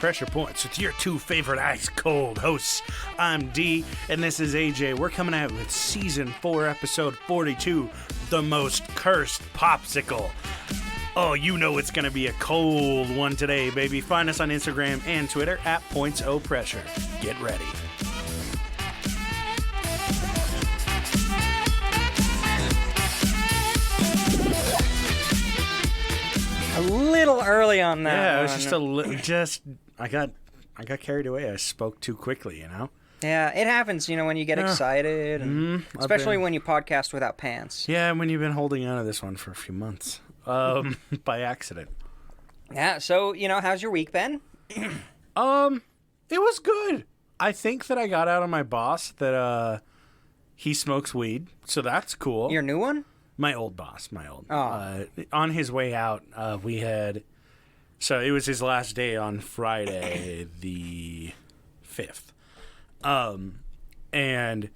Pressure Points with your two favorite ice cold hosts. I'm D, and this is AJ. We're coming out with Season 4, Episode 42, The Most Cursed Popsicle. Oh, you know it's going to be a cold one today, baby. Find us on Instagram and Twitter at PointsOPressure. Get ready. A little early on that. Yeah, it was just a little. I got carried away. I spoke too quickly, you know. Yeah, it happens, when you get excited, and especially when you podcast without pants. Yeah, when you've been holding on to this one for a few months, by accident. Yeah. So how's your week been? It was good. I think that I got out of my boss that he smokes weed, so that's cool. Your new one? My old boss, Oh. On his way out, so it was his last day on Friday, the 5th. And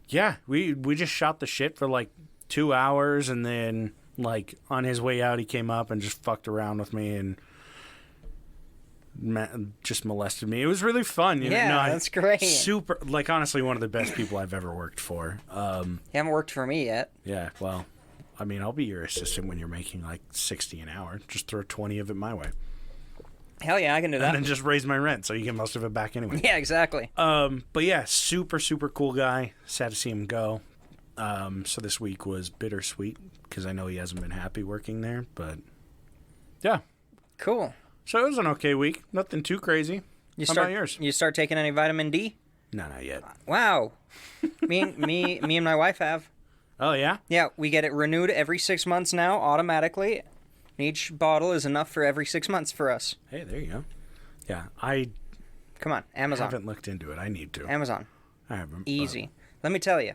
yeah, we just shot the shit for like 2 hours, and then like on his way out, he came up and just fucked around with me and just molested me. It was really fun. That's great. Super, like honestly, one of the best people I've ever worked for. You haven't worked for me yet. Yeah, well, I mean, I'll be your assistant when you're making like $60 an hour. Just throw 20 of it my way. Hell yeah, I can do that. And then just raise my rent so you get most of it back anyway. Yeah, exactly. But yeah, super, super cool guy. Sad to see him go. So this week was bittersweet because I know he hasn't been happy working there, but yeah. Cool. So it was an okay week. Nothing too crazy. How about yours? You start taking any vitamin D? No, not yet. Wow. me and my wife have. Oh, yeah? Yeah, we get it renewed every 6 months now, automatically. Each bottle is enough for every 6 months for us. Hey, there you go. Yeah, I Come on, Amazon. haven't looked into it. I need to. Amazon. I haven't. Easy. Let me tell you.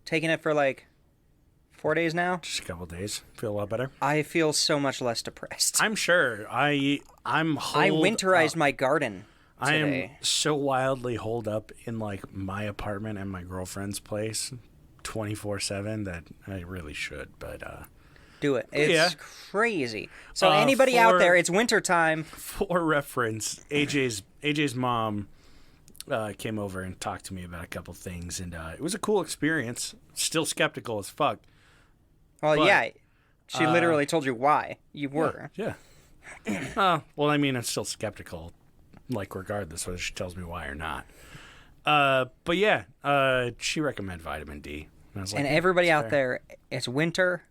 Taking it for like 4 days now. Just a couple days. Feel a lot better. I feel so much less depressed. I'm sure. I winterized my garden today. I am so wildly holed up in like my apartment and my girlfriend's place 24/7 that I really should, but do it. It's crazy. So anybody out there, it's wintertime. For reference, AJ's mom came over and talked to me about a couple things, and it was a cool experience. Still skeptical as fuck. Well, but, yeah. She literally told you why you were. Yeah. Well, I mean, I'm still skeptical, like regardless whether she tells me why or not. But yeah, she recommended vitamin D. And, I was like, and everybody out there, it's winter,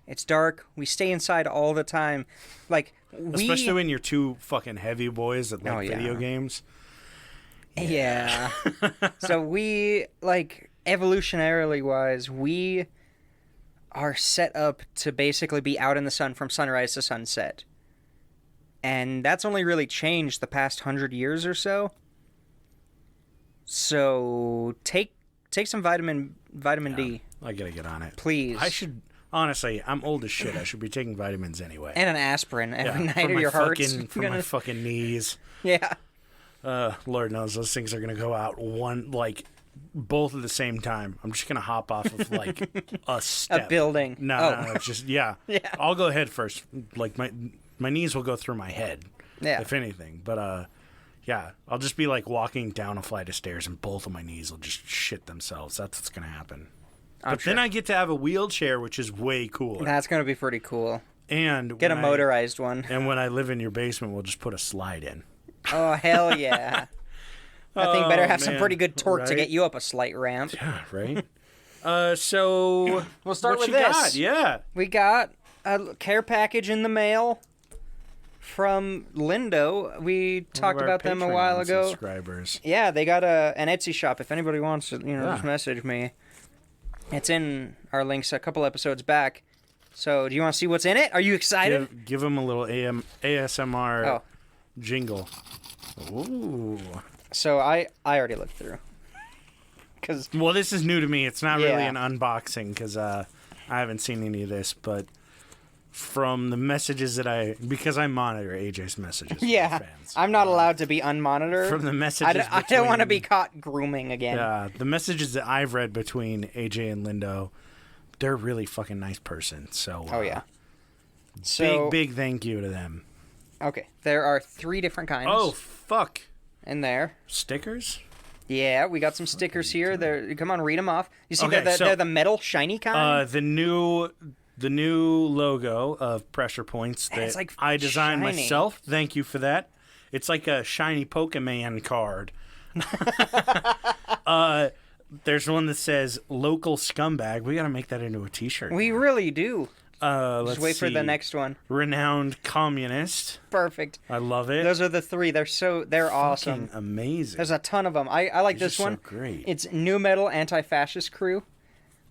it's dark, we stay inside all the time. Like especially when you're two fucking heavy boys that like video games. Yeah. So we, like, evolutionarily wise, we are set up to basically be out in the sun from sunrise to sunset. And that's only really changed the past 100 years or so. So take some vitamin D. I gotta get on it. Please. I should, honestly, I'm old as shit. I should be taking vitamins anyway. And an aspirin every night or your heart's for my fucking knees. Yeah. Lord knows those things are gonna go out both at the same time. I'm just gonna hop off of like a step. A building. No, just yeah. Yeah. I'll go head first. Like my knees will go through my head. Yeah. If anything, but yeah, I'll just be like walking down a flight of stairs and both of my knees will just shit themselves. That's what's gonna happen. But then I get to have a wheelchair, which is way cooler. That's gonna be pretty cool. And get a motorized one. And when I live in your basement, we'll just put a slide in. Oh, hell yeah. That thing better have some pretty good torque right? to get you up a slight ramp. Yeah, right? So... We'll start with this. Got? Yeah. We got a care package in the mail from Lindo. We talked about them a while ago. Subscribers. Yeah, they got an Etsy shop. If anybody wants to, just message me. It's in our links a couple episodes back. So, do you want to see what's in it? Are you excited? Give them a little ASMR jingle. Ooh. So I already looked through. Well, this is new to me. It's not really an unboxing because I haven't seen any of this. But from the messages that because I monitor AJ's messages. Yeah, fans. I'm not allowed to be unmonitored. From the messages, I don't want to be caught grooming again. Yeah, the messages that I've read between AJ and Lindo, they're a really fucking nice person. So. Oh yeah. So big thank you to them. Okay, there are 3 different kinds. Oh, fuck. In there. Stickers? Yeah, we got some stickers here. Come on, read them off. You see, Okay, they're the metal shiny kind. The new logo of Pressure Points that it's like I designed shiny. myself. Thank you for that. It's like a shiny Pokemon card. There's one that says "Local Scumbag." We got to make that into a T-shirt. We really do. Let's Just wait for the see. next one. Renowned communist. Perfect. I love it. Those are the 3. They're awesome. Fucking amazing. There's a ton of them. I like These this are one. So great. It's New Metal Anti-Fascist Crew.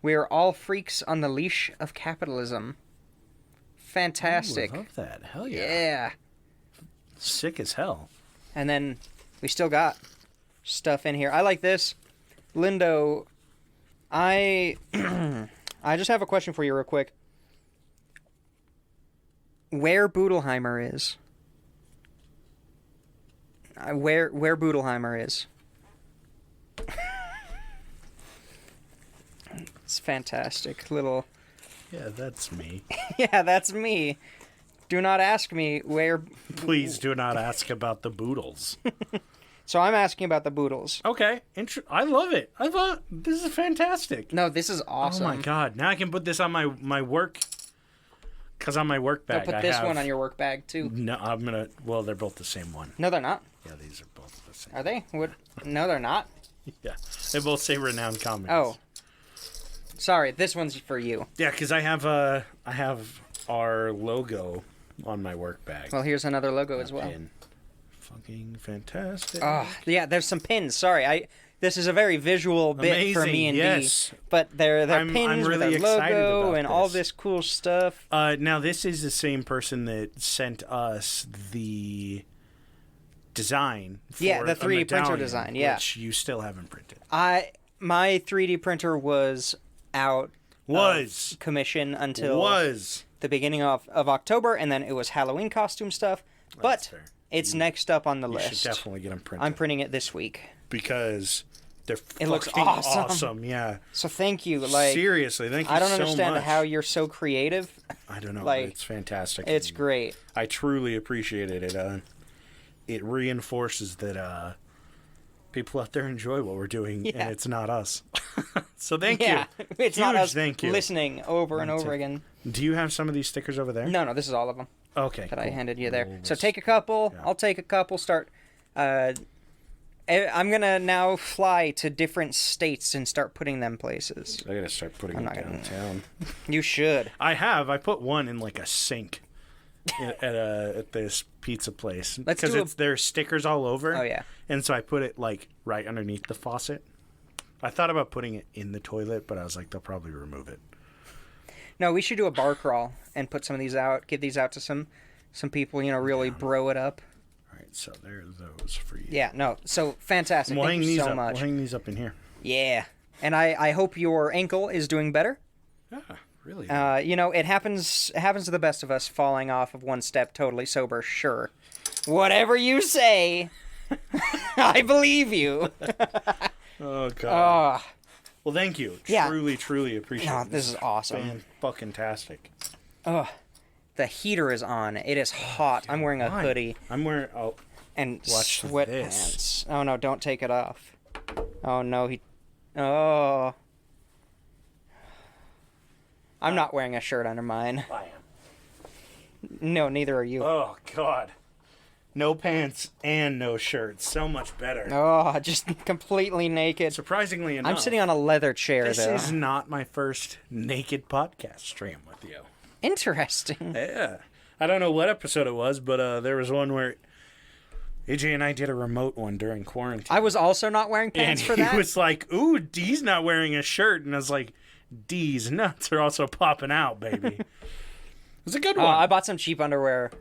We are all freaks on the leash of capitalism. Fantastic. Ooh, I love that. Hell yeah. Yeah. Sick as hell. And then we still got stuff in here. I like this. Lindo, I just have a question for you real quick. Where Boodleheimer is. Where Boodleheimer is. It's fantastic. Little... Yeah, that's me. Yeah, that's me. Do not ask me where... Please do not ask about the boodles. So I'm asking about the Boodles. Okay. I love it. This is fantastic. No, this is awesome. Oh my god. Now I can put this on my work. Because on my work bag, I'll put this one on your work bag, too. No, I'm going to... Well, they're both the same one. No, they're not. Yeah, these are both the same. Are they? What? No, they're not. Yeah. They both say renowned communist. Oh. Sorry, this one's for you. Yeah, because I have our logo on my work bag. Well, here's another logo as well. Pin. Fucking fantastic. Oh, yeah, there's some pins. Sorry, this is a very visual bit for me and yes. D. But they're pins I'm with really their excited logo about and all this. this cool stuff. Now, this is the same person that sent us the design for Yeah, the a 3D printer medallion, design, yeah. which you still haven't printed. My 3D printer was out commission until the beginning of October, and then it was Halloween costume stuff. But fair. it's next up on the You list. should definitely get them printed. I'm printing it this week. Because they're It looks fucking awesome. Yeah. So thank you. Like, Seriously, thank you I don't so understand much. how you're so creative. I don't know. like, but it's fantastic. It's and great. I truly appreciate it. It reinforces that people out there enjoy what we're doing, and it's not us. So thank you. It's not Huge us thank you. listening over and over again. Do you have some of these stickers over there? No, this is all of them Okay. that I cool. handed you there. Cool. So take a couple. Yeah. I'll take a couple. Start. I'm gonna now fly to different states and start putting them places. I gotta start putting them downtown. You should. I put one in like a sink at this pizza place because there's stickers all over. Oh yeah. And so I put it like right underneath the faucet. I thought about putting it in the toilet, but I was like, they'll probably remove it. No, we should do a bar crawl and put some of these out. Give these out to some people. Really bro it up. All right, so there's those for you. Yeah. No. So fantastic. We'll Thank hang you these so up. much. We'll hang these up in here. Yeah. And I hope your ankle is doing better. Yeah, really. It happens to the best of us, falling off of one step totally sober, sure. Whatever you say, I believe you. Oh, God. Oh, Well, thank you. Yeah. Truly appreciate it. this is awesome. Fan-fucking-tastic. Oh, the heater is on. It is hot. I'm wearing a hoodie I'm wearing... and watch sweatpants. this. Oh, no, don't take it off. Oh, no, Oh. I'm not wearing a shirt under mine. I am. No, neither are you. Oh, God. No pants and no shirts. So much better. Oh, just completely naked. Surprisingly enough... I'm sitting on a leather chair, This though. is not my first naked podcast stream with you. Interesting. Yeah. I don't know what episode it was, but there was one where AJ and I did a remote one during quarantine. I was also not wearing and pants for he that. was like, ooh, D's not wearing a shirt. And I was like, D's nuts are also popping out, baby. It was a good one. I bought some cheap underwear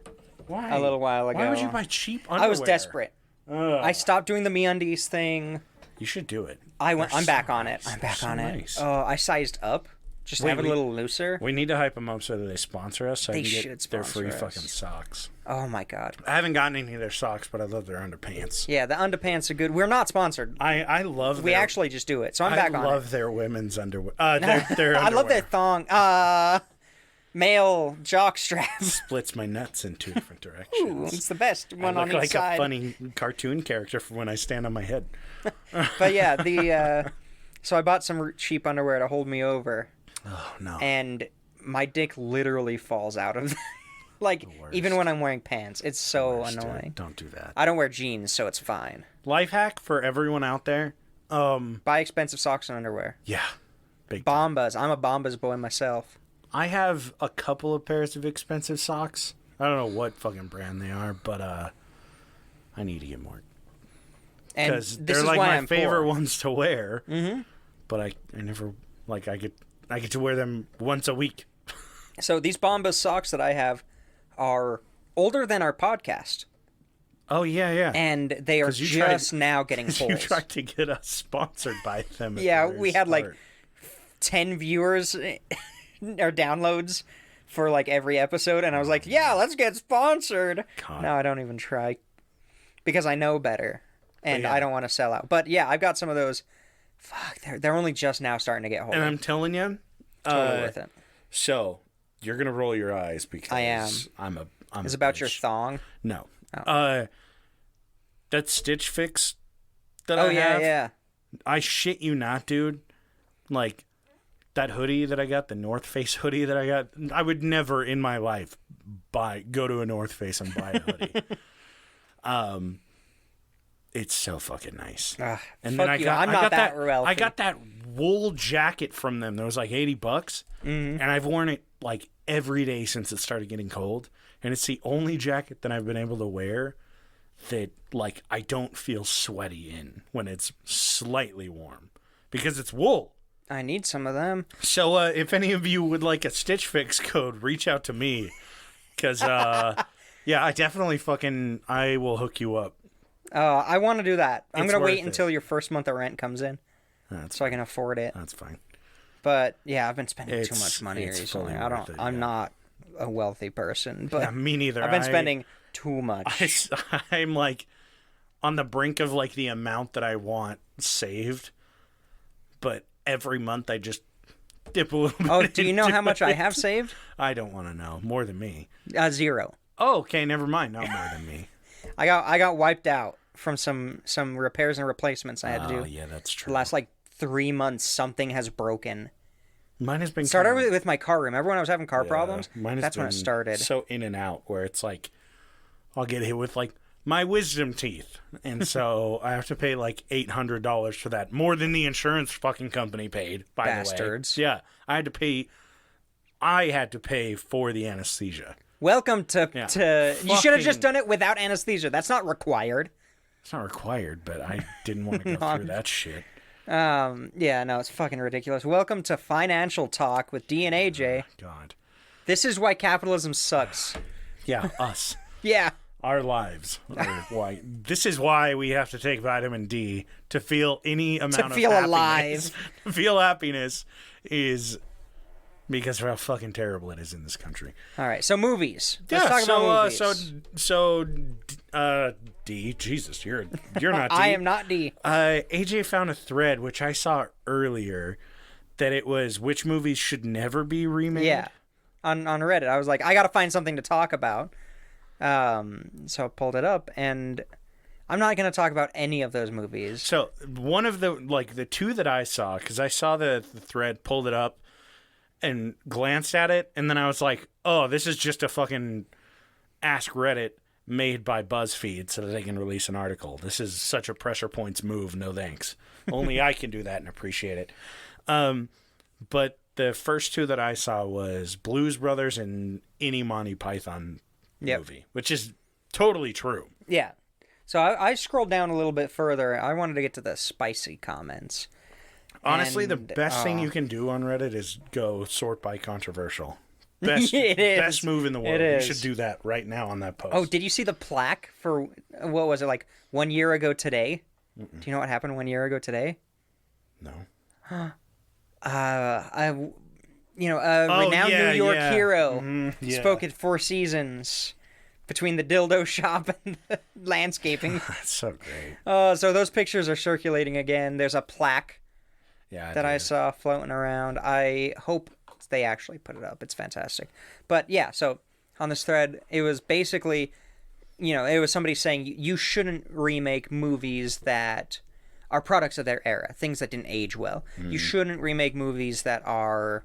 Why? a little while ago. Why would you buy cheap underwear? I was desperate. Ugh. I stopped doing the MeUndies thing. You should do it. I'm They're back so on nice. it. I'm They're back so on nice. it. I sized up. Just Wait, have it a little looser. We need to hype them up so that they sponsor us. So I They can get should their sponsor free us. fucking socks. Oh my god. I haven't gotten any of their socks, but I love their underpants. Yeah, the underpants are good. We're not sponsored. I love. We actually just do it, so I'm back on it. I love their women's underwear. Their I love their underwear. thong. male jockstrap. Splits my nuts in 2 different directions. Ooh, it's the best one I on look each like side. a funny cartoon character for when I stand on my head. But yeah, so I bought some cheap underwear to hold me over. Oh, no. And my dick literally falls out of them. Like, even when I'm wearing pants. It's so annoying. Dude. Don't do that. I don't wear jeans, so it's fine. Life hack for everyone out there. Buy expensive socks and underwear. Yeah. Big time. Bombas. I'm a Bombas boy myself. I have a couple of pairs of expensive socks. I don't know what fucking brand they are, but I need to get more. Because they're like my favorite ones to wear. Mm-hmm. But I never, like, I get to wear them once a week. So these Bombas socks that I have are older than our podcast. Oh, yeah. And they are just now getting holes. You tried to get us sponsored by them. Yeah, we had like 10 viewers or downloads for like every episode. And I was like, yeah, let's get sponsored. God. No, I don't even try. Because I know better. And I don't want to sell out. But yeah, I've got some of those. Fuck, they're only just now starting to get holes. And I'm telling you. Totally worth it. So, you're going to roll your eyes because I am. I'm It's about your thong? No. Oh. That Stitch Fix that I have. Yeah. I shit you not, dude. Like, that hoodie that I got, the North Face hoodie that I got, I would never in my life go to a North Face and buy a hoodie. It's so fucking nice. And then I got that wool jacket from them that was like $80, and I've worn it like every day since it started getting cold. And it's the only jacket that I've been able to wear that like I don't feel sweaty in when it's slightly warm because it's wool. I need some of them. So if any of you would like a Stitch Fix code, reach out to me because yeah, I will hook you up. I want to do that. I'm going to wait it. until your first month of rent comes in so I can afford it. That's fine. But yeah, I've been spending too much money recently. I'm not a wealthy person, but yeah, me neither. I've been spending too much. I'm like on the brink of like the amount that I want saved, but every month I just dip a little bit. Oh, do you know how much I have saved? I don't want to know. More than me. 0. Oh, okay, never mind. Not more than me. I got wiped out from some repairs and replacements I had to do. Oh, yeah, that's true. The last like 3 months, something has broken. Mine has been started with my car. Remember when I was having car problems? That's when it started. So in and out, where it's like I'll get hit with like my wisdom teeth, and so I have to pay like $800 for that, more than the insurance fucking company paid. By Bastards. the way, yeah, I had to pay for the anesthesia. Welcome to you should have just done it without anesthesia. That's not required. It's not required, but I didn't want to go through that shit. Yeah, no, it's fucking ridiculous. Welcome to Financial Talk with D and AJ. Oh, God. This is why capitalism sucks. Yeah, us. Yeah. Our lives. This is why we have to take vitamin D to feel any amount of happiness. To feel alive. To feel happiness is because of how fucking terrible it is in this country. All right, so movies. Let's talk about movies. D, Jesus, you're not D. I am not D. AJ found a thread, which I saw earlier, that it was which movies should never be remade. Yeah, on Reddit. I was like, I got to find something to talk about. So I pulled it up, and I'm not going to talk about any of those movies. So one of the two that I saw, because I saw the thread, pulled it up, and glanced at it, and then I was like, oh, this is just a fucking Ask Reddit made by BuzzFeed so that they can release an article. This is such a Pressure Points move. No thanks. Only I can do that and appreciate it. But the first two that I saw was Blues Brothers and any Monty Python movie, which is totally true. Yeah. So I scrolled down a little bit further. I wanted to get to the spicy comments. Honestly, the best thing you can do on Reddit is go sort by controversial. Best, it is. Best move in the world. You should do that right now on that post. Oh, did you see the plaque for, what was it, like 1 year ago today? Mm-mm. Do you know what happened 1 year ago today? No. Renowned New York hero spoke at Four Seasons between the dildo shop and the landscaping. That's so great. So those pictures are circulating again. There's a plaque that I saw floating around. I hope they actually put it up. It's fantastic. But yeah, so on this thread, it was basically, it was somebody saying you shouldn't remake movies that are products of their era, things that didn't age well. You shouldn't remake movies that were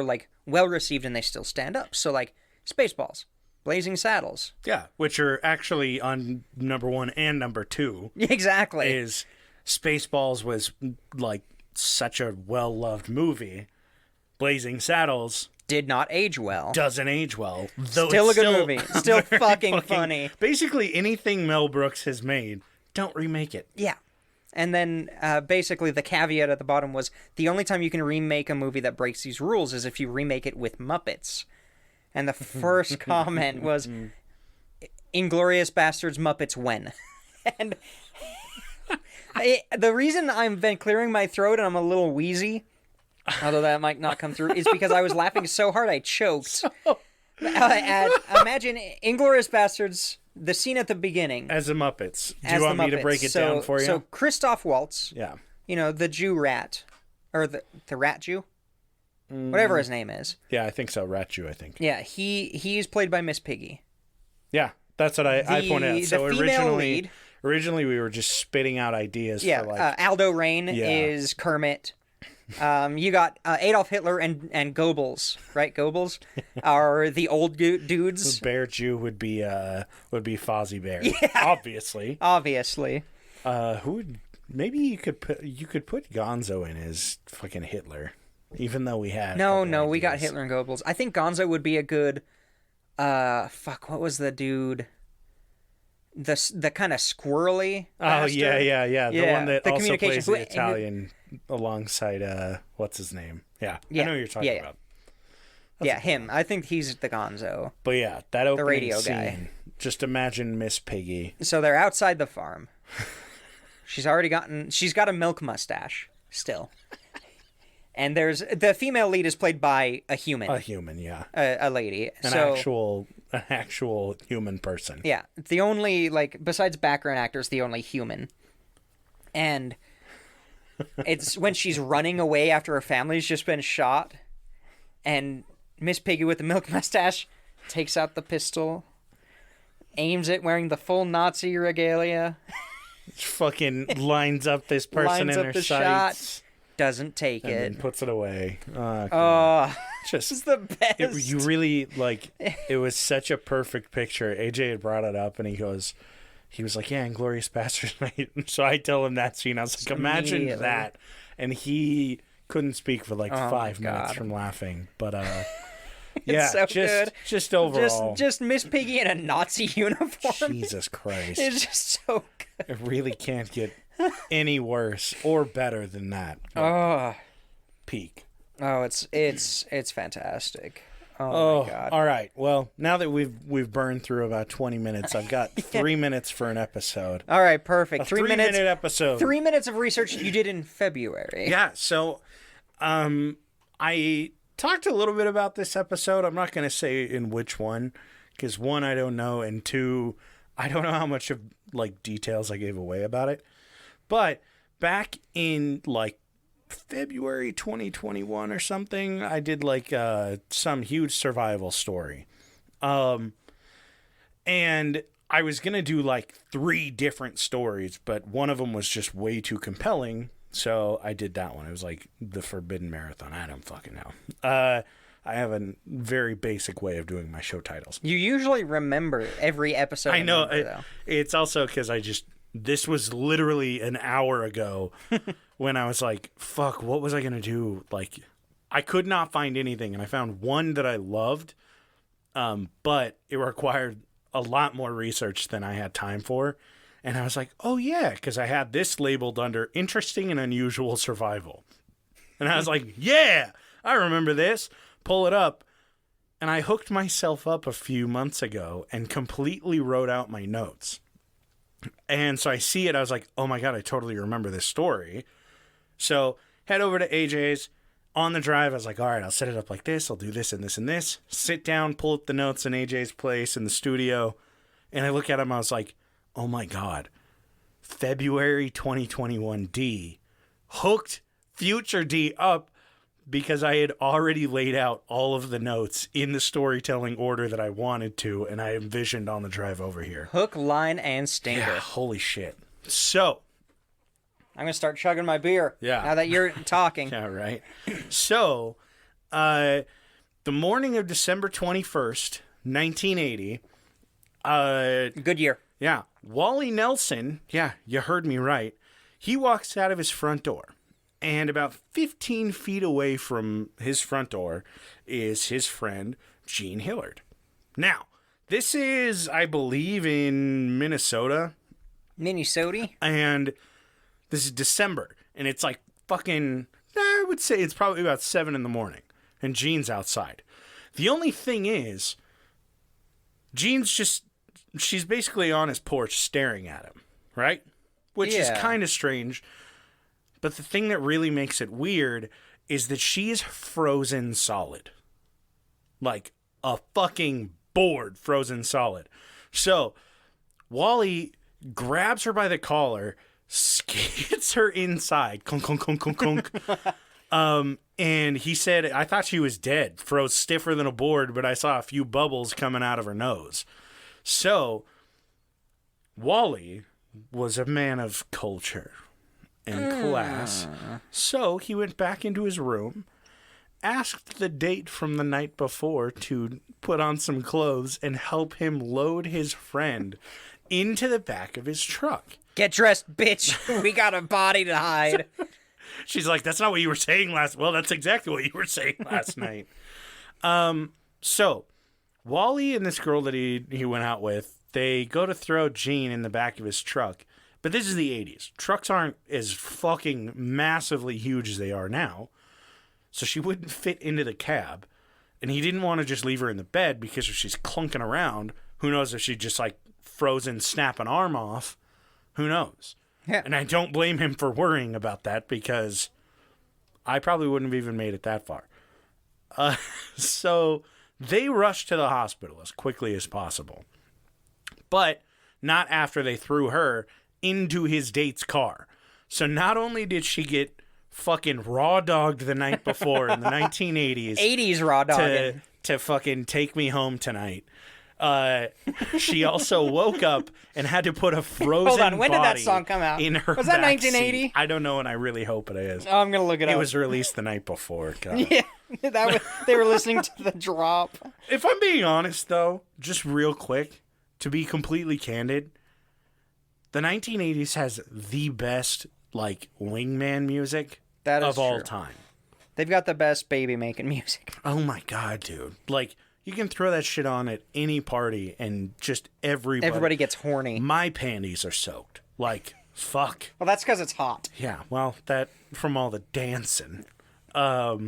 like well received and they still stand up. So like Spaceballs, Blazing Saddles. Yeah, which are actually on number 1 and number 2. Exactly. Is Spaceballs was like such a well-loved movie. Blazing Saddles did not age well. Doesn't age well. Though still it's a good movie. Still fucking funny. Basically anything Mel Brooks has made, don't remake it. Yeah. And then basically the caveat at the bottom was the only time you can remake a movie that breaks these rules is if you remake it with Muppets. And the first comment was, Inglourious Bastards Muppets when? And the reason I've been clearing my throat and I'm a little wheezy, although that might not come through, is because I was laughing so hard I choked. Imagine Inglourious Bastards, the scene at the beginning. As the Muppets. Do you want me to break it down for you? So Christoph Waltz, yeah, the Jew rat, or the rat Jew, whatever his name is. Yeah, I think so. Rat Jew, I think. Yeah, he's played by Miss Piggy. Yeah, that's what I pointed out. So the female lead. Originally, we were just spitting out ideas. Yeah, for like, Aldo Rain is Kermit. You got Adolf Hitler and Goebbels, right? Goebbels are the old dudes. Bear Jew would be Fozzie Bear, obviously. Obviously. Who would maybe you could put Gonzo in as fucking Hitler, even though we had we got Hitler and Goebbels. I think Gonzo would be a good. What was the dude? The kind of squirrely. Bastard. Yeah. The one that the also plays the Italian alongside what's his name? Yeah, I know who you're talking about. That's him. I think he's the Gonzo. But yeah, that opening radio scene. Guy. Just imagine Miss Piggy. So they're outside the farm. She's got a milk mustache still. And there's the female lead is played by a human. A human, yeah. A lady. An actual human person. Yeah. The only, besides background actors, the only human. And it's when she's running away after her family's just been shot. And Miss Piggy with the milk mustache takes out the pistol, aims it wearing the full Nazi regalia. Fucking lines up this person in her sights. Shot. Doesn't take it. And then puts it away. Just it's the best. You really, it was such a perfect picture. AJ had brought it up, and he was like, yeah, Inglourious Bastards, mate. So I tell him that scene. I was like, imagine that. And he couldn't speak for 5 minutes from laughing. But, yeah, so good. Just overall. Just Miss Piggy in a Nazi uniform. Jesus Christ. It's just so good. It really can't get any worse or better than that. Peak. Oh, it's fantastic. Oh my God. All right. Well, now that we've burned through about 20 minutes, I've got 3 minutes for an episode. All right, perfect. 3 minute episode. 3 minutes of research you did in February. Yeah. So, I talked a little bit about this episode. I'm not going to say in which one, because 1, I don't know, and 2, I don't know how much of details I gave away about it. But back in February 2021 or something, I did some huge survival story. And I was going to do 3 different stories, but one of them was just way too compelling. So I did that one. It was the Forbidden Marathon. I don't fucking know. I have a very basic way of doing my show titles. You usually remember every episode. I know. It's also because this was literally an hour ago when I was like, fuck, what was I going to do? I could not find anything. And I found one that I loved, but it required a lot more research than I had time for. And I was like, oh, yeah, because I had this labeled under interesting and unusual survival. And I was like, yeah, I remember this. Pull it up. And I hooked myself up a few months ago and completely wrote out my notes. And so I see it. I was like, oh, my God, I totally remember this story. So head over to AJ's. On the drive, I was like, all right, I'll set it up like this. I'll do this and this and this. Sit down, pull up the notes in AJ's place in the studio. And I look at him. I was like, oh, my God. February 2021 D hooked future D up because I had already laid out all of the notes in the storytelling order that I wanted to, and I envisioned on the drive over here. Hook, line, and stinker. Yeah, holy shit. So, I'm going to start chugging my beer. Yeah. Now that you're talking. yeah, right. So, the morning of December 21st, 1980, Good year. yeah, Wally Nelson, yeah, you heard me right, he walks out of his front door. And about 15 feet away from his front door is his friend, Gene Hillard. Now, this is, I believe, in Minnesota. Minnesota? And this is December. And it's like fucking, I would say it's probably about 7 in the morning. And Gene's outside. The only thing is, she's basically on his porch staring at him, right? Which is kind of strange. But the thing that really makes it weird is that she is frozen solid. Like a fucking board frozen solid. So Wally grabs her by the collar, skids her inside. Conk, conk, conk, conk, conk. And he said, I thought she was dead, froze stiffer than a board, but I saw a few bubbles coming out of her nose. So Wally was a man of culture and class. So he went back into his room, asked the date from the night before to put on some clothes and help him load his friend into the back of his truck. Get dressed, bitch. We got a body to hide. She's like, that's not what you were saying last... Well, that's exactly what you were saying last night. So Wally and this girl that he went out with, they go to throw Gene in the back of his truck. But this is the 80s. Trucks aren't as fucking massively huge as they are now. So she wouldn't fit into the cab. And he didn't want to just leave her in the bed because if she's clunking around, who knows if she just like frozen, snap an arm off. Who knows? Yeah. And I don't blame him for worrying about that because I probably wouldn't have even made it that far. So they rushed to the hospital as quickly as possible. But not after they threw her into his date's car. So not only did she get fucking raw dogged the night before in the 1980s. 80s raw dogging. To fucking take me home tonight. She also woke up and had to put a frozen Hold on, when did that body song come out? in her Was that back 1980? seat. I don't know, and I really hope it is. Oh, I'm going to look it up. It was released the night before. God. Yeah, they were listening to the drop. If I'm being honest, though, just real quick, to be completely candid, the 1980s has the best, like, wingman music of all time. They've got the best baby-making music. Oh, my God, dude. Like, you can throw that shit on at any party and just everybody gets horny. My panties are soaked. Like, fuck. Well, that's because it's hot. Yeah, well, that from all the dancing. Yeah,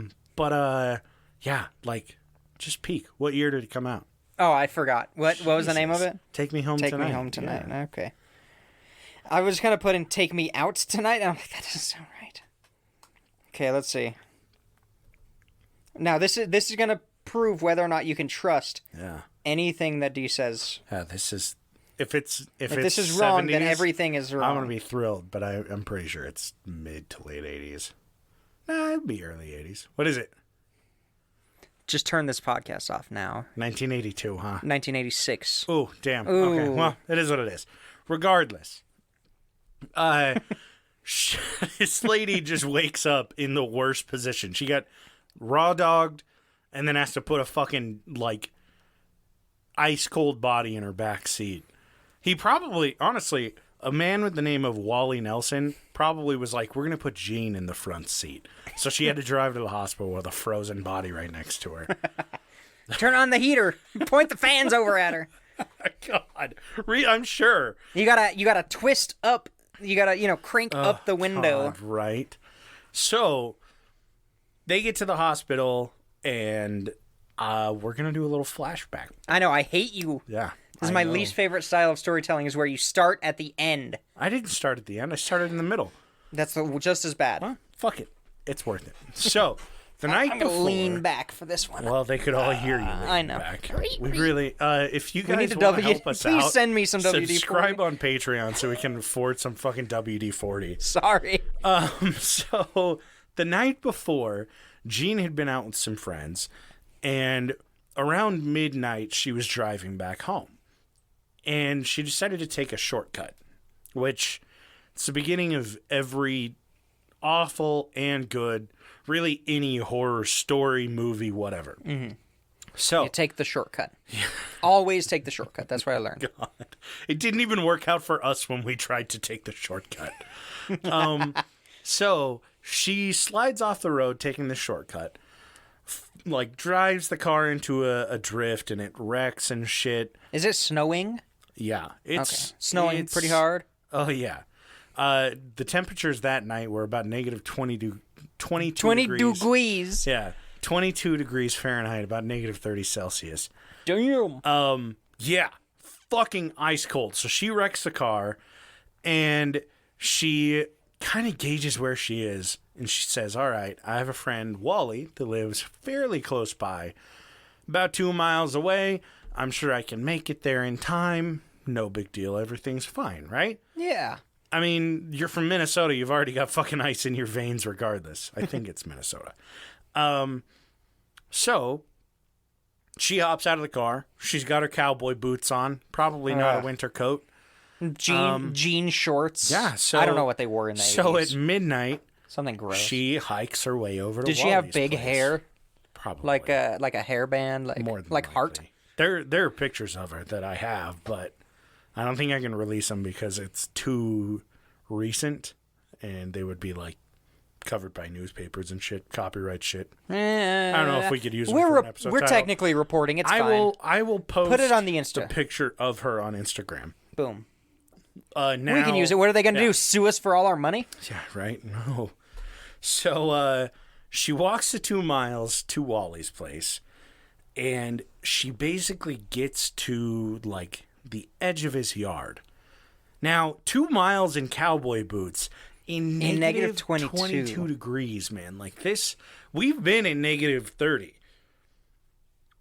like, just peek. What year did it come out? Oh, I forgot. What was the name of it? Take Me Home Tonight. Take Me Home Tonight. Yeah. Okay. I was going to put in Take Me Out Tonight. And I'm like, that doesn't sound right. Okay, let's see. Now, this is going to prove whether or not you can trust anything that D says. Yeah, this is... If this is wrong, 70s, then everything is wrong. I'm going to be thrilled, but I'm pretty sure it's mid to late 80s. Nah, it'd be early 80s. What is it? Just turn this podcast off now. 1982, huh? 1986. Oh, damn. Ooh. Okay, well, it is what it is. Regardless, this lady just wakes up in the worst position. She got raw dogged and then has to put a fucking, like, ice cold body in her back seat. He probably, honestly, a man with the name of Wally Nelson probably was like, we're going to put Gene in the front seat. So she had to drive to the hospital with a frozen body right next to her. Turn on the heater. Point the fans over at her. God, I'm sure. You gotta twist up. You gotta, crank up the window. God, right. So they get to the hospital and we're going to do a little flashback. I know, I hate you. Yeah. This is my least favorite style of storytelling is where you start at the end. I didn't start at the end. I started in the middle. That's just as bad. Well, fuck it. It's worth it. So, the night I'm before... going to lean back for this one. Well, they could all hear you I know. back. We really... if you guys need want to help us please out... send me some WD-40. Subscribe on Patreon so we can afford some fucking WD-40. Sorry. So, the night before, Jean had been out with some friends, and around midnight, she was driving back home. And she decided to take a shortcut, which it's the beginning of every awful and good, really any horror story, movie, whatever. Mm-hmm. So you take the shortcut. Always take the shortcut. That's what I learned. God. It didn't even work out for us when we tried to take the shortcut. So she slides off the road taking the shortcut, like drives the car into a drift, and it wrecks and shit. Is it snowing? Yeah. It's snowing pretty hard? Oh, yeah. The temperatures that night were about negative 22 degrees. Yeah. 22 degrees Fahrenheit, about negative 30 Celsius. Damn. Yeah. Fucking ice cold. So she wrecks the car, and she kind of gauges where she is, and she says, all right, I have a friend, Wally, that lives fairly close by, about 2 miles away. I'm sure I can make it there in time. No big deal. Everything's fine, right? Yeah. I mean, you're from Minnesota. You've already got fucking ice in your veins regardless. I think it's Minnesota. So she hops out of the car. She's got her cowboy boots on. Probably not a winter coat. Jean shorts. Yeah. So I don't know what they wore in the 80s. So at midnight, something gross. she hikes her way over to Did she have Wally's big place. hair? Probably. Like a hairband? More than like likely. Heart? There are pictures of her that I have, but I don't think I can release them because it's too recent, and they would be like covered by newspapers and shit, copyright shit. I don't know if we could use them for an episode We're title. technically reporting. It's fine. I will post Put it on the Insta. the picture of her on Instagram. Boom. Now, we can use it. What are they going to do? Sue us for all our money? Yeah, right? No. So she walks the 2 miles to Wally's place, and she basically gets to, like, the edge of his yard. Now, 2 miles in cowboy boots in negative 22 degrees, man. Like this, we've been in negative 30.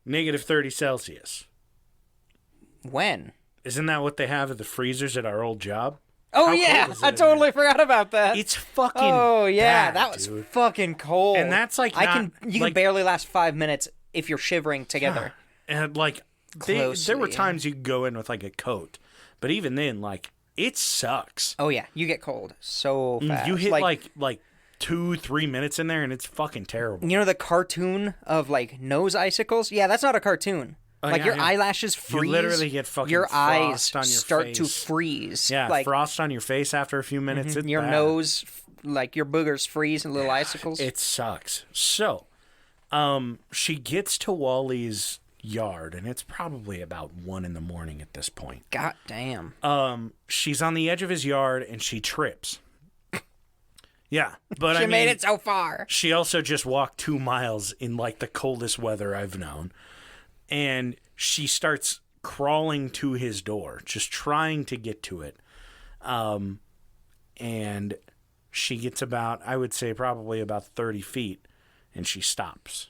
Negative 30 Celsius. When? Isn't that what they have at the freezers at our old job? Oh, How yeah. cold is I it in totally forgot about that. there? It's fucking Oh, yeah. bad, That was dude. fucking cold. And that's like you can like, barely last 5 minutes if you're shivering together. And like there were times you could go in with like a coat, but even then, like it sucks. Oh, yeah. You get cold so fast. You hit like 2-3 minutes in there, and it's fucking terrible. You know the cartoon of like nose icicles? Yeah, that's not a cartoon. Like your eyelashes freeze. You literally get fucking your frost eyes on your start face. to freeze. Yeah, like frost on your face after a few minutes. It's your bad. nose, like your boogers freeze in little icicles. It sucks. So, she gets to Wally's yard, and it's probably about 1 a.m. at this point. God damn. She's on the edge of his yard, and she trips. Yeah, but She made it so far. She also just walked 2 miles in like the coldest weather I've known. And she starts crawling to his door, just trying to get to it. And she gets about, I would say probably about 30 feet, and she stops.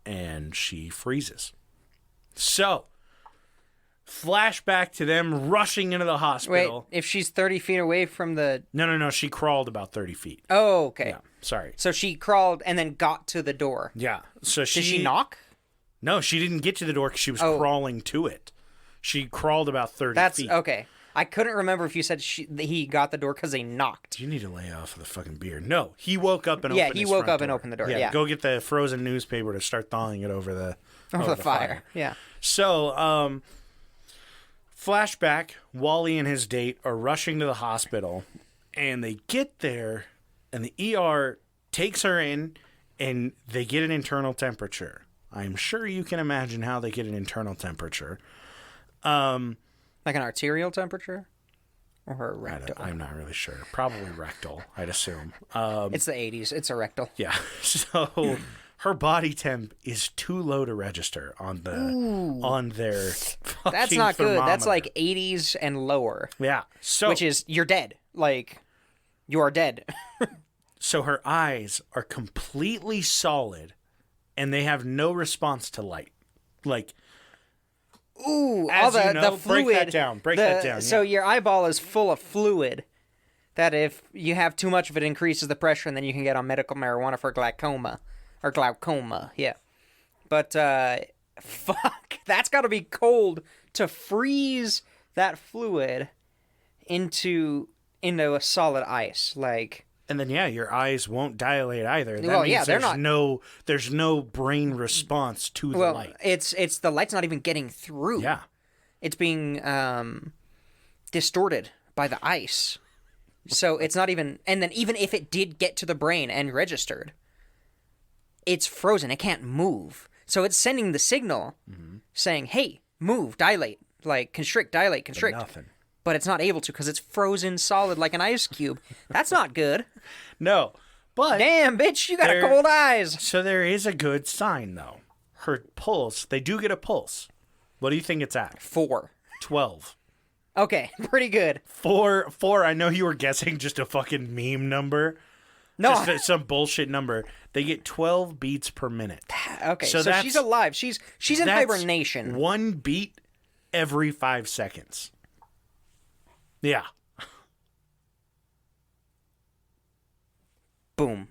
And she freezes. So, flashback to them rushing into the hospital. Wait, if she's 30 feet away from the... No. She crawled about 30 feet. Oh, okay. Yeah, sorry. So she crawled and then got to the door. Yeah. So Did she knock? No, she didn't get to the door because she was crawling to it. She crawled about 30 feet. That's okay. I couldn't remember if you said he got the door because they knocked. You need to lay off of the fucking beer. No, he woke up and opened he his woke front up door. and opened the door, yeah. Go get the frozen newspaper to start thawing it over the fire. Yeah. So, flashback, Wally and his date are rushing to the hospital, and they get there, and the ER takes her in, and they get an internal temperature. I'm sure you can imagine how they get an internal temperature. Like an arterial temperature? Or a rectal? I'm not really sure. Probably rectal, I'd assume. It's the 80s. It's a rectal. Yeah. So her body temp is too low to register on their fucking That's not good. That's thermometer. like 80s and lower. Yeah. So Which is, you're dead. Like, you are dead. So her eyes are completely solid, and they have no response to light. Like, Ooh, as all the, you know, the fluid. break that down. Break that down. So yeah. your eyeball is full of fluid that if you have too much of it increases the pressure, and then you can get on medical marijuana for glaucoma. Or glaucoma, yeah. But, fuck, that's gotta be cold to freeze that fluid into a solid ice, like... And then, yeah, your eyes won't dilate either. That Well, means yeah, they're there's no brain response to the light. It's the light's not even getting through. Yeah. It's being distorted by the ice. So it's not even... And then even if it did get to the brain and registered, it's frozen. It can't move. So it's sending the signal saying, hey, move, dilate. Like, constrict, dilate, constrict. But nothing. But it's not able to because it's frozen solid like an ice cube. That's not good. No. But... Damn, bitch, you got a cold eyes. So there is a good sign, though. Her pulse, they do get a pulse. What do you think it's at? 4. 12. Okay, pretty good. 4, I know you were guessing just a fucking meme number. No. Just some bullshit number. They get 12 beats per minute. Okay, so she's alive. She's in hibernation. 1 beat every 5 seconds. Yeah. Boom.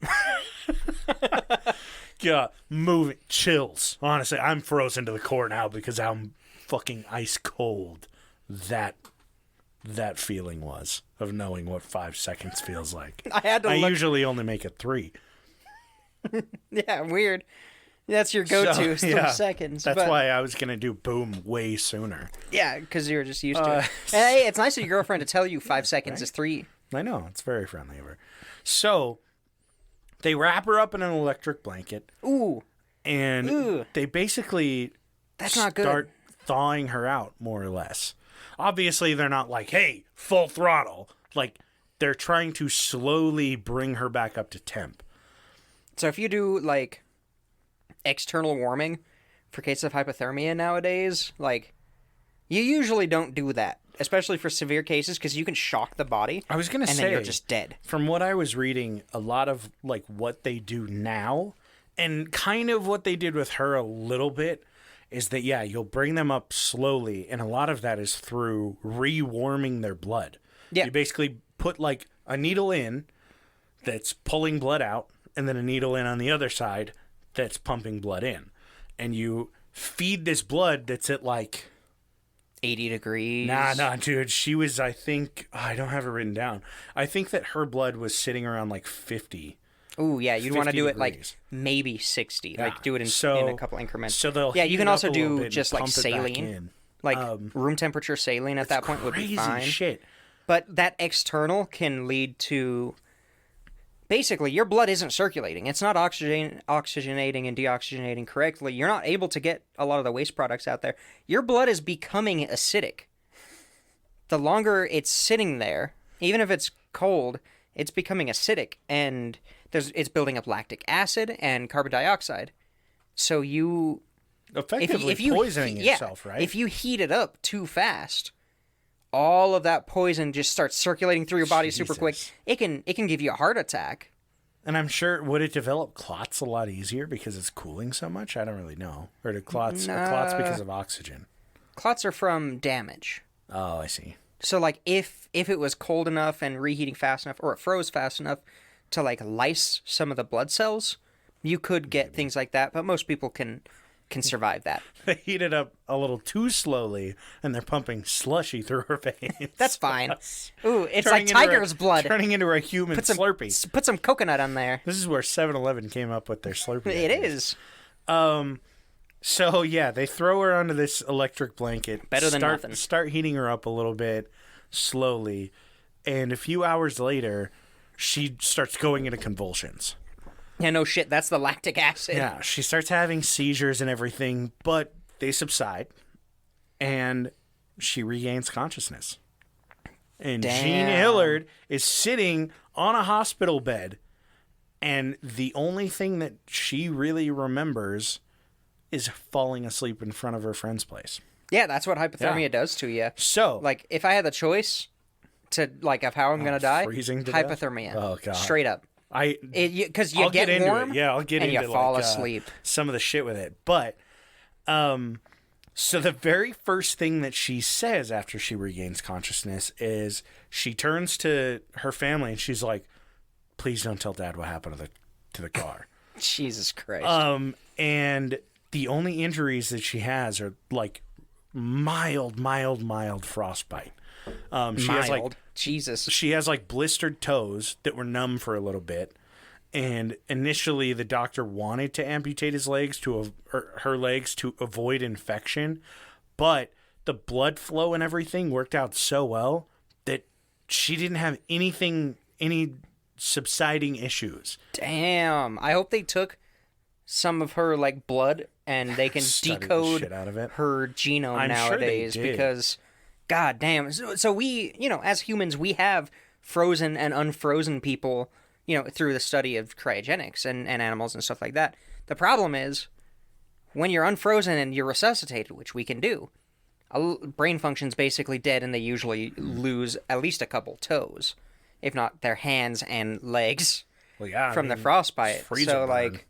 Yeah, moving chills. Honestly, I'm frozen to the core now because I'm fucking ice cold. That feeling was of knowing what 5 seconds feels like. I usually only make it 3. Yeah, weird. That's your go-to, 3 seconds. That's why I was going to do boom way sooner. Yeah, because you were just used to it. Hey, it's nice of your girlfriend to tell you 5 seconds is 3. I know. It's very friendly of her. So, they wrap her up in an electric blanket. Ooh. And they basically That's not good. start thawing her out, more or less. Obviously, they're not like, hey, full throttle. Like, they're trying to slowly bring her back up to temp. So if you do, like, external warming for cases of hypothermia nowadays, like, you usually don't do that, especially for severe cases, because you can shock the body. I was going to say, and then you're just dead. From what I was reading, a lot of, like, what they do now, and kind of what they did with her a little bit, is that, yeah, you'll bring them up slowly, and a lot of that is through rewarming their blood. Yeah. You basically put, like, a needle in that's pulling blood out, and then a needle in on the other side that's pumping blood in. And you feed this blood that's at, like... 80 degrees. Nah, dude. She was, I think... I don't have it written down. I think that her blood was sitting around, like, 50. Ooh, yeah, you'd want to do degrees. it, like, maybe 60. Yeah. Like, do it in a couple increments. So they'll you can also do just like saline. Like, room temperature saline at that point would be fine. Crazy shit. But that external can lead to... Basically, your blood isn't circulating. It's not oxygenating and deoxygenating correctly. You're not able to get a lot of the waste products out there. Your blood is becoming acidic. The longer it's sitting there, even if it's cold, it's becoming acidic, and it's building up lactic acid and carbon dioxide. So you... Effectively poisoning yourself, right? If you heat it up too fast... all of that poison just starts circulating through your body super quick. It can give you a heart attack. And I'm sure, would it develop clots a lot easier because it's cooling so much? I don't really know. Or do clots because of oxygen? Clots are from damage. Oh, I see. So, like, if it was cold enough and reheating fast enough, or it froze fast enough to, like, lyse some of the blood cells, you could get things like that. But most people can survive that. They heat it up a little too slowly, and they're pumping slushy through her veins. That's fine. Ooh, it's like tiger's blood. Turning into a human Slurpee. Put some coconut on there. This is where 7-Eleven came up with their Slurpee. It is. So, yeah, they throw her onto this electric blanket. Better than nothing. Start heating her up a little bit, slowly, and a few hours later, she starts going into convulsions. Yeah, no shit, that's the lactic acid. Yeah, she starts having seizures and everything, but they subside, and she regains consciousness. And Jean Hillard is sitting on a hospital bed, and the only thing that she really remembers is falling asleep in front of her friend's place. Yeah, that's what hypothermia does to you. So, like, if I had the choice to, like, of how I'm going to die, freezing to hypothermia. Death? Oh, God. Straight up. Because you get into warm, it. Yeah, I'll get and into you fall asleep. Some of the shit with it. But, so the very first thing that she says after she regains consciousness is she turns to her family and she's like, "Please don't tell Dad what happened to the car." Jesus Christ. And the only injuries that she has are like mild frostbite. She has like blistered toes that were numb for a little bit. And initially, the doctor wanted to amputate his legs her legs to avoid infection, but the blood flow and everything worked out so well that she didn't have any subsiding issues. Damn! I hope they took some of her like blood and they can decode the shit out of it. her genome I'm nowadays sure they did. because, god damn! So we, as humans, we have frozen and unfrozen people. Through the study of cryogenics and animals and stuff like that. The problem is, when you're unfrozen and you're resuscitated, which we can do, brain function's basically dead and they usually lose at least a couple toes, if not their hands and legs from the frostbite. So, like,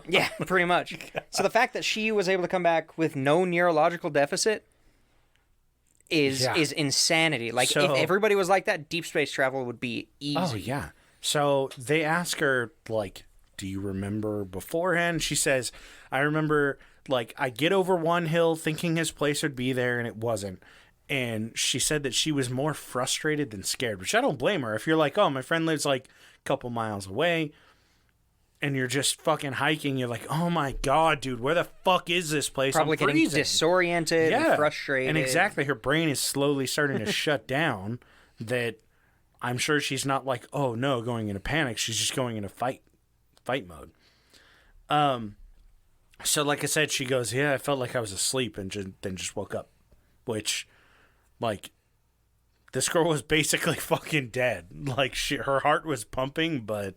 yeah, pretty much. So the fact that she was able to come back with no neurological deficit is insanity. Like, if everybody was like that, deep space travel would be easy. Oh, yeah. So they ask her, like, do you remember beforehand? She says, I remember, like, I get over one hill thinking his place would be there, and it wasn't. And she said that she was more frustrated than scared, which I don't blame her. If you're like, oh, my friend lives, like, a couple miles away, and you're just fucking hiking, you're like, oh, my God, dude, where the fuck is this place? Probably I'm getting freezing. Disoriented and frustrated. And exactly, her brain is slowly starting to shut down that... I'm sure she's not like, oh no, going into panic. She's just going into fight mode. So like I said, she goes, yeah, I felt like I was asleep and then just woke up. Which, like, this girl was basically fucking dead. Like, her heart was pumping, but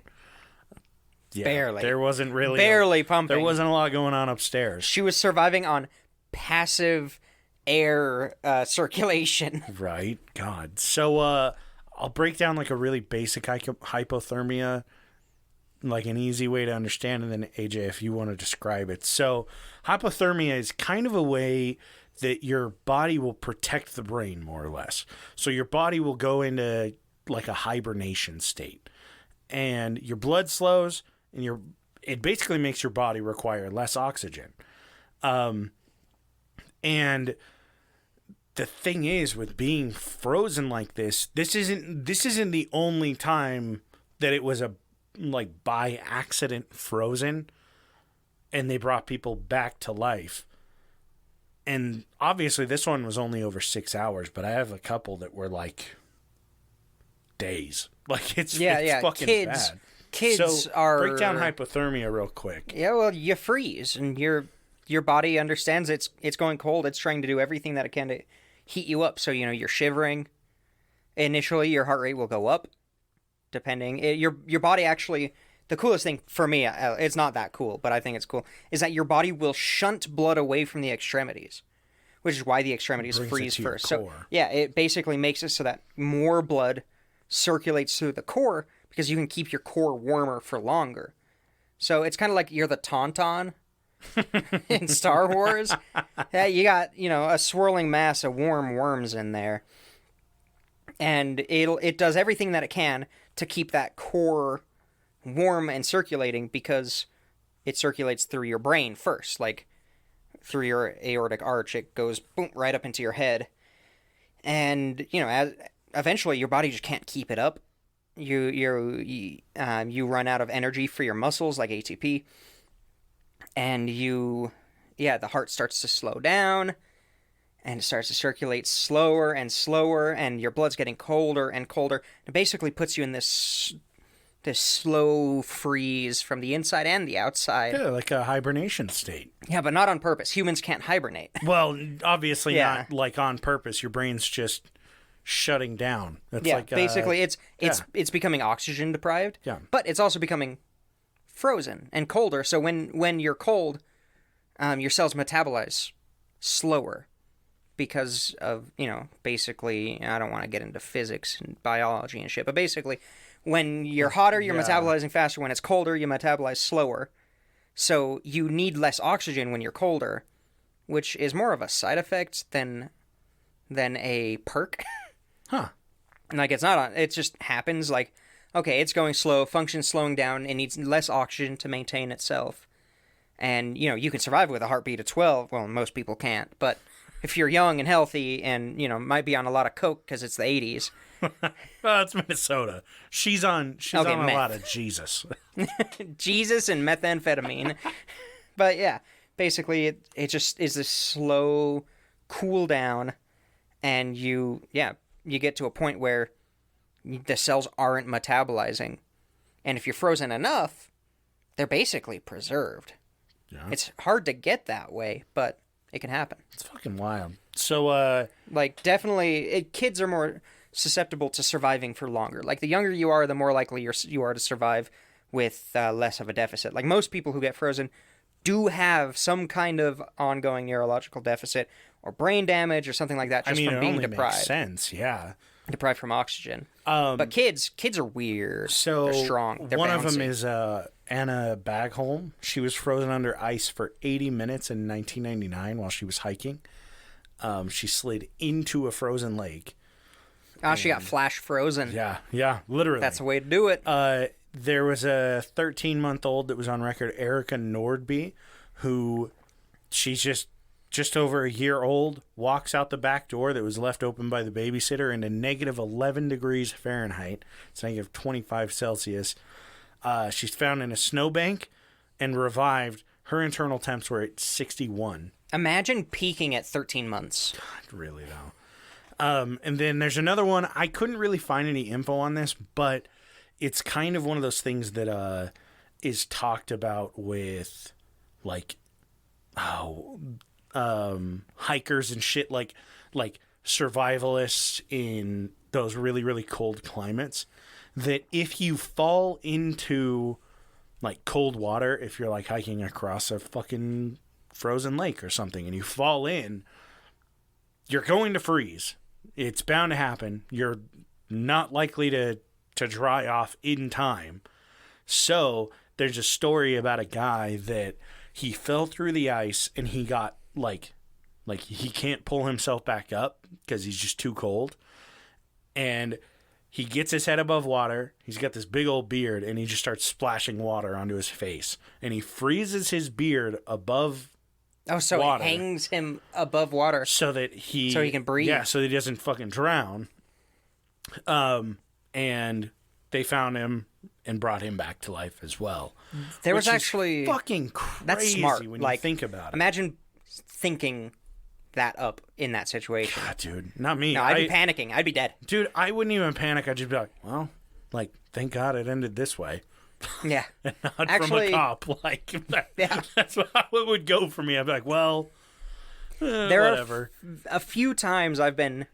yeah, barely. There wasn't really pumping. There wasn't a lot going on upstairs. She was surviving on passive air circulation. Right. God. So, I'll break down like a really basic hypothermia, like an easy way to understand, and then AJ, if you want to describe it. So hypothermia is kind of a way that your body will protect the brain, more or less. So your body will go into like a hibernation state, and your blood slows, and it basically makes your body require less oxygen. And the thing is, with being frozen like this isn't the only time that it was by accident frozen and they brought people back to life. And obviously this one was only over 6 hours, but I have a couple that were like days. Like it's fucking bad. Kids break down hypothermia real quick. Yeah, well, you freeze and your body understands it's going cold. It's trying to do everything that it can to heat you up, so you're shivering. Initially, your heart rate will go up, depending. Your body actually, the coolest thing for me, it's not that cool, but I think it's cool, is that your body will shunt blood away from the extremities, which is why the extremities freeze first. So yeah, it basically makes it so that more blood circulates through the core because you can keep your core warmer for longer. So it's kind of like you're the Tauntaun in Star Wars. Yeah, you got, a swirling mass of warm worms in there. And it does everything that it can to keep that core warm and circulating because it circulates through your brain first, like through your aortic arch. It goes boom right up into your head. And, eventually your body just can't keep it up. You run out of energy for your muscles like ATP. And the heart starts to slow down, and it starts to circulate slower and slower, and your blood's getting colder and colder. It basically puts you in this slow freeze from the inside and the outside. Yeah, like a hibernation state. Yeah, but not on purpose. Humans can't hibernate. Well, obviously not like on purpose. Your brain's just shutting down. That's basically it's becoming oxygen deprived. Yeah. But it's also becoming frozen and colder. So when you're cold, your cells metabolize slower because of, basically, I don't want to get into physics and biology and shit, but basically when you're hotter, you're metabolizing faster. When it's colder, you metabolize slower. So you need less oxygen when you're colder, which is more of a side effect than a perk. Huh. Like, it's not it just happens. Like, okay, it's going slow, function's slowing down, it needs less oxygen to maintain itself. And, you can survive with a heartbeat of 12. Well, most people can't. But if you're young and healthy and, might be on a lot of coke because it's the 80s. Well, it's Minnesota. She's on a meth. lot of Jesus. Jesus and methamphetamine. But, yeah, basically it just is a slow cool down. And you get to a point where the cells aren't metabolizing. And if you're frozen enough, they're basically preserved. Yeah. It's hard to get that way, but it can happen. It's fucking wild. So, definitely, kids are more susceptible to surviving for longer. Like, the younger you are, the more likely you are to survive with less of a deficit. Like, most people who get frozen do have some kind of ongoing neurological deficit or brain damage or something like that just from being deprived. Makes sense, yeah. Deprived from oxygen. But kids are weird. So they're strong. They're one bouncy. of them is Anna Bagholm. She was frozen under ice for 80 minutes in 1999 while she was hiking. She slid into a frozen lake. Oh, she got flash frozen. Yeah, literally. That's the way to do it. There was a 13-month-old that was on record, Erica Nordby, who she's just over a year old, walks out the back door that was left open by the babysitter into negative 11 degrees Fahrenheit. It's negative 25 Celsius. She's found in a snowbank and revived. Her internal temps were at 61. Imagine peaking at 13 months. God, really, though. And then there's another one. I couldn't really find any info on this, but it's kind of one of those things that is talked about with, like, hikers and shit, like survivalists in those really, really cold climates, that if you fall into like cold water, if you're like hiking across a fucking frozen lake or something and you fall in, you're going to freeze. It's bound to happen. You're not likely to dry off in time. So there's a story about a guy that he fell through the ice and he got like he can't pull himself back up because he's just too cold. And he gets his head above water. He's got this big old beard and he just starts splashing water onto his face. And he freezes his beard above water. It hangs him above water. So that he can breathe. Yeah, so that he doesn't fucking drown. And they found him and brought him back to life as well. There was Which is actually fucking crazy. That's smart. When you think about it. Imagine thinking that up in that situation. God, dude, not me. No, I'd be panicking. I'd be dead. Dude, I wouldn't even panic. I'd just be like, well, like, thank God it ended this way. Yeah. And not from a cop. Like, that's what it would go for me. I'd be like, well, whatever. Are a few times I've been,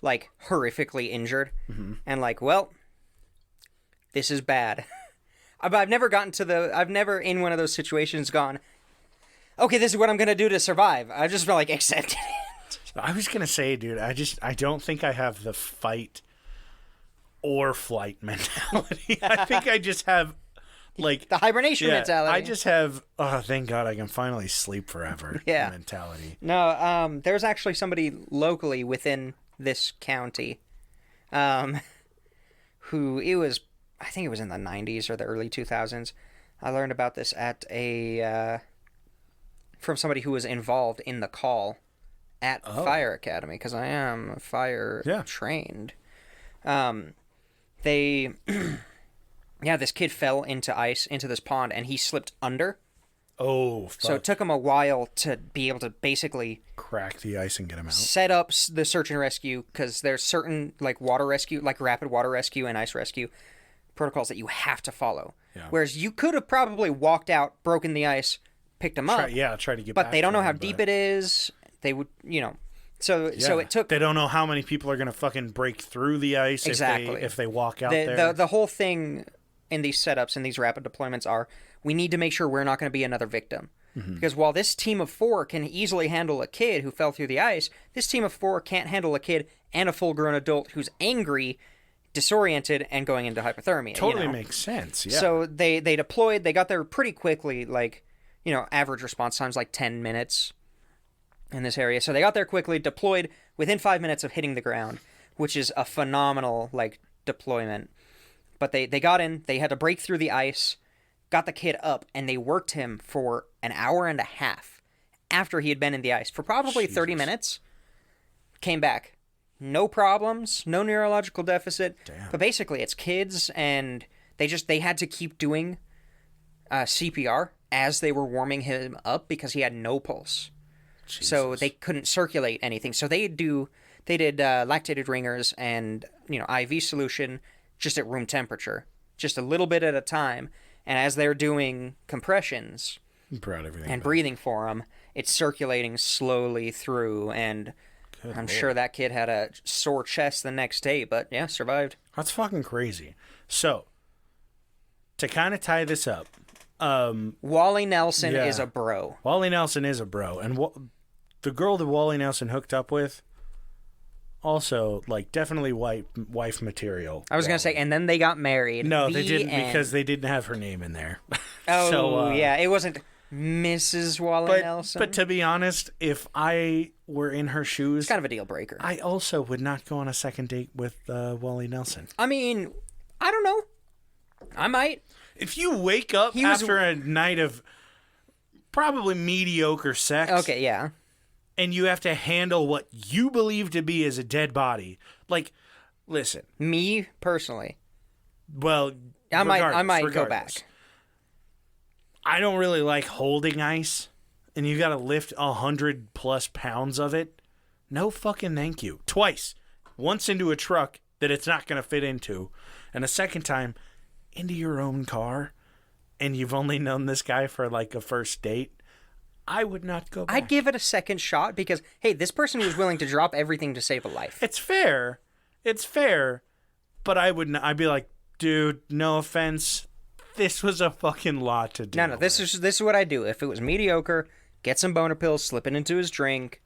like, horrifically injured. Mm-hmm. And, like, well, this is bad. But I've never I've never in one of those situations gone, okay, this is what I'm going to do to survive. I just feel like accepted it. I was going to say, dude, I don't think I have the fight or flight mentality. I think I just have, like... the hibernation mentality. I just have, oh, thank God I can finally sleep forever mentality. No, there's actually somebody locally within this county who I think it was in the 90s or the early 2000s. I learned about this at from somebody who was involved in the call at Fire Academy, because I am fire trained. This kid fell into this pond, and he slipped under. Oh, fuck. So it took him a while to be able to basically crack the ice and get him out. Set up the search and rescue, because there's certain like water rescue, like rapid water rescue and ice rescue protocols that you have to follow. Yeah. Whereas you could have probably walked out, broken the ice, picked him up. Try to get back. But they don't know how deep it is. They would, So it took. They don't know how many people are going to fucking break through the ice if they walk out there. The whole thing in these setups and these rapid deployments are, we need to make sure we're not going to be another victim. Mm-hmm. Because while this team of 4 can easily handle a kid who fell through the ice, this team of 4 can't handle a kid and a full-grown adult who's angry, disoriented, and going into hypothermia. Totally makes sense, yeah. So they deployed. They got there pretty quickly, like, average response time's like 10 minutes in this area. So they got there quickly, deployed within 5 minutes of hitting the ground, which is a phenomenal, like, deployment. But they got in, they had to break through the ice, got the kid up, and they worked him for an hour and a half after he had been in the ice for probably 30 minutes. Came back. No problems, no neurological deficit. Damn. But basically, it's kids, and they had to keep doing CPR as they were warming him up because he had no pulse. Jesus. So they couldn't circulate anything. So they did lactated ringers and IV solution just at room temperature, just a little bit at a time. And as they're doing compressions and breathing for him, it's circulating slowly through. And I'm sure that kid had a sore chest the next day, but yeah, survived. That's fucking crazy. So, to kind of tie this up, Wally Nelson is a bro. Wally Nelson is a bro. And the girl that Wally Nelson hooked up with, also, like, definitely wife material. I was going to say, and then they got married. No, they didn't because they didn't have her name in there. Oh, so, yeah. It wasn't Mrs. Wally Nelson. But to be honest, if I were in her shoes... It's kind of a deal breaker. I also would not go on a second date with Wally Nelson. I mean, I don't know. I might. If you wake up after a night of probably mediocre sex... Okay, yeah. And you have to handle what you believe to be as a dead body. Like, listen. Me, personally. Well, I might go back. I don't really like holding ice, and you got to lift 100+ pounds of it. No fucking thank you. Twice. Once into a truck that it's not going to fit into, and a second time into your own car, and you've only known this guy for like a first date. I would not go back. I'd give it a second shot because, hey, this person was willing to drop everything to save a life. It's fair. But I would not. I'd be like, dude, no offense. This was a fucking lot to do. No, this is what I do. If it was mediocre, get some boner pills, slip it into his drink,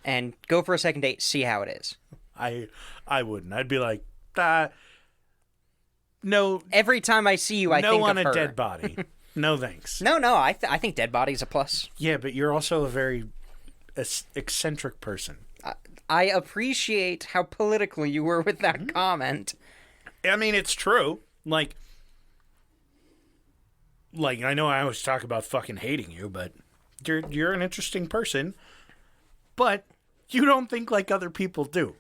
and go for a second date, see how it is. I wouldn't. I'd be like, no. Every time I see you, I think of her. No on a dead body. No thanks. No, I think dead body's a plus. Yeah, but you're also a very eccentric person. I appreciate how political you were with that comment. I mean, it's true. Like, I know I always talk about fucking hating you, but you're an interesting person. But you don't think like other people do.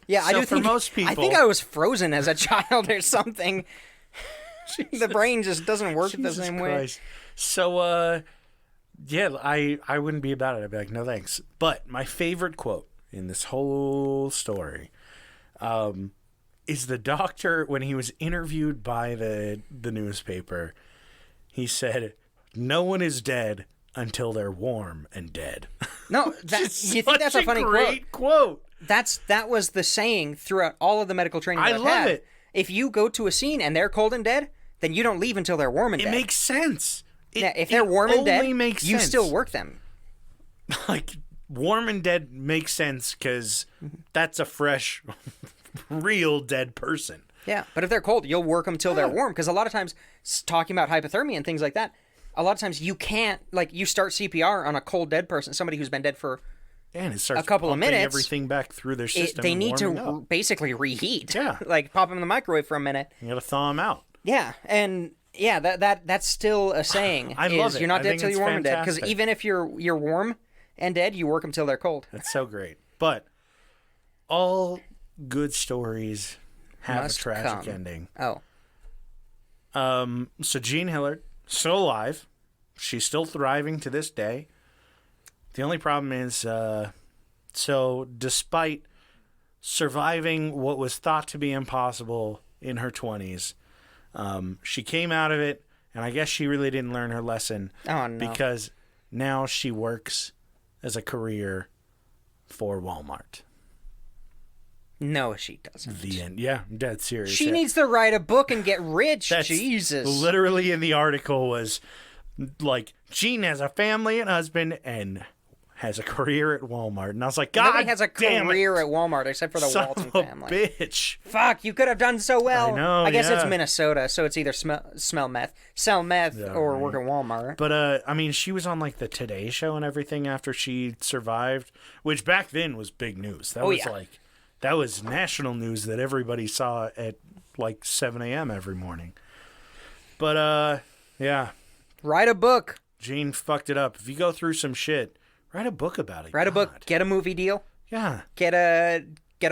Yeah, so I do for most people. I think I was frozen as a child or something. The brain just doesn't work the same way. So, yeah, I wouldn't be about it. I'd be like, no thanks. But my favorite quote in this whole story is the doctor, when he was interviewed by the newspaper, he said, no one is dead until they're warm and dead. No, you think that's a funny great quote. That was the saying throughout all of the medical training that I've love had. it. If you go to a scene and they're cold and dead, then you don't leave until they're warm and dead. It makes sense. If they're warm and dead, you sense. still work them. Like, warm and dead makes sense because that's a fresh, real dead person. Yeah, but if they're cold, you'll work them till they're warm. Because a lot of times, talking about hypothermia and things like that, a lot of times you can't, like, you start CPR on a cold dead person, somebody who's been dead for and it starts a couple of minutes. Everything back through their system. They need to basically reheat. Yeah, like pop them in the microwave for a minute. You gotta thaw them out. Yeah, and yeah, that's still a saying. I love it. You're not dead till you're warm and dead. Because even if you're warm and dead, you work them till they're cold. That's so great. But all good stories have a tragic ending. Oh. So Jean Hillard, still alive. She's still thriving to this day. The only problem is, so despite surviving what was thought to be impossible in her 20s, she came out of it, and I guess she really didn't learn her lesson. Oh, no. Because now she works as a career for Walmart. No, she doesn't. The end. Yeah, I'm dead serious. She needs to write a book and get rich. Jesus. Literally in the article was like, Jean has a family and husband and has a career at Walmart. And I was like, God Nobody has a damn career it. at Walmart except for the Son Walton of a family. Bitch. Fuck, you could have done so well. I know, I guess yeah. it's Minnesota, so it's either sell meth, or work at Walmart. But, I mean, she was on, like, the Today Show and everything after she survived, which back then was big news. That was national news that everybody saw at like 7 a.m. every morning. But, yeah. Write a book. Gene fucked it up. If you go through some shit, write a book about it. Write a book. Get a movie deal. Yeah. Get a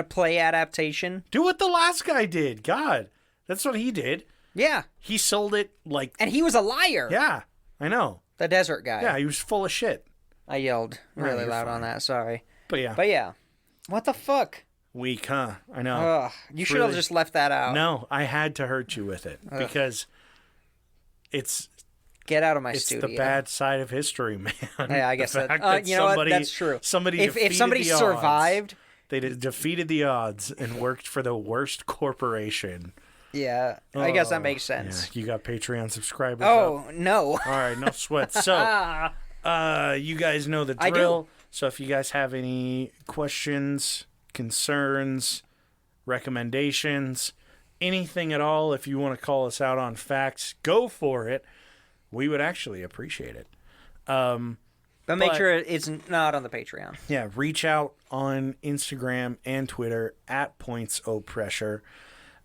play adaptation. Do what the last guy did. God. That's what he did. Yeah. He sold it like... And he was a liar. Yeah. I know. The desert guy. Yeah, he was full of shit. I yelled really loud on that. Sorry. But yeah. What the fuck? Weak, huh? I know. Ugh. You should have just left that out. No, I had to hurt you with it. Because it's... Get out of my studio. It's the bad side of history, man. Yeah, I guess that you know what? That's true. If somebody survived... They defeated the odds and worked for the worst corporation. Yeah, I guess that makes sense. Yeah, you got Patreon subscribers. Oh, no. All right, no sweat. So, you guys know the drill. I do. So if you guys have any questions, concerns, recommendations, anything at all, if you want to call us out on facts, go for it. We would actually appreciate it. But make sure it's not on the Patreon. Yeah, reach out on Instagram and Twitter at PointsOPressure.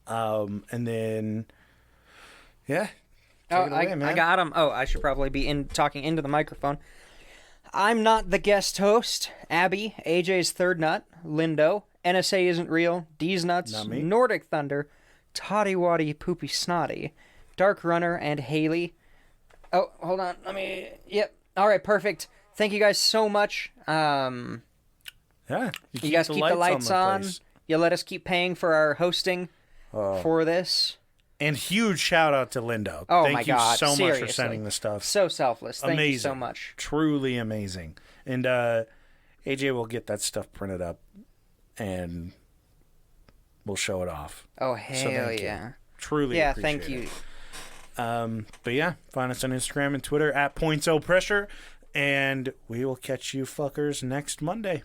And then, yeah. I got him. Oh, I should probably be talking into the microphone. I'm not the guest host. Abby, AJ's third nut, Lindo, NSA isn't real, D's nuts, Nordic Thunder, Toddy Waddy Poopy Snotty, Dark Runner, and Haley. Oh, hold on. Yep. All right, perfect. Thank you guys so much. Yeah. You guys keep the lights on. You let us keep paying for our hosting for this. And huge shout out to Lindo. Oh, my God. Thank you so Seriously. much for sending the stuff. So selfless. Thank amazing. You so much. Truly amazing. And AJ will get that stuff printed up and we'll show it off. Oh, hell so yeah. Truly yeah, appreciate thank you. it. But yeah, find us on Instagram and Twitter at PointsOPressure. And we will catch you fuckers next Monday.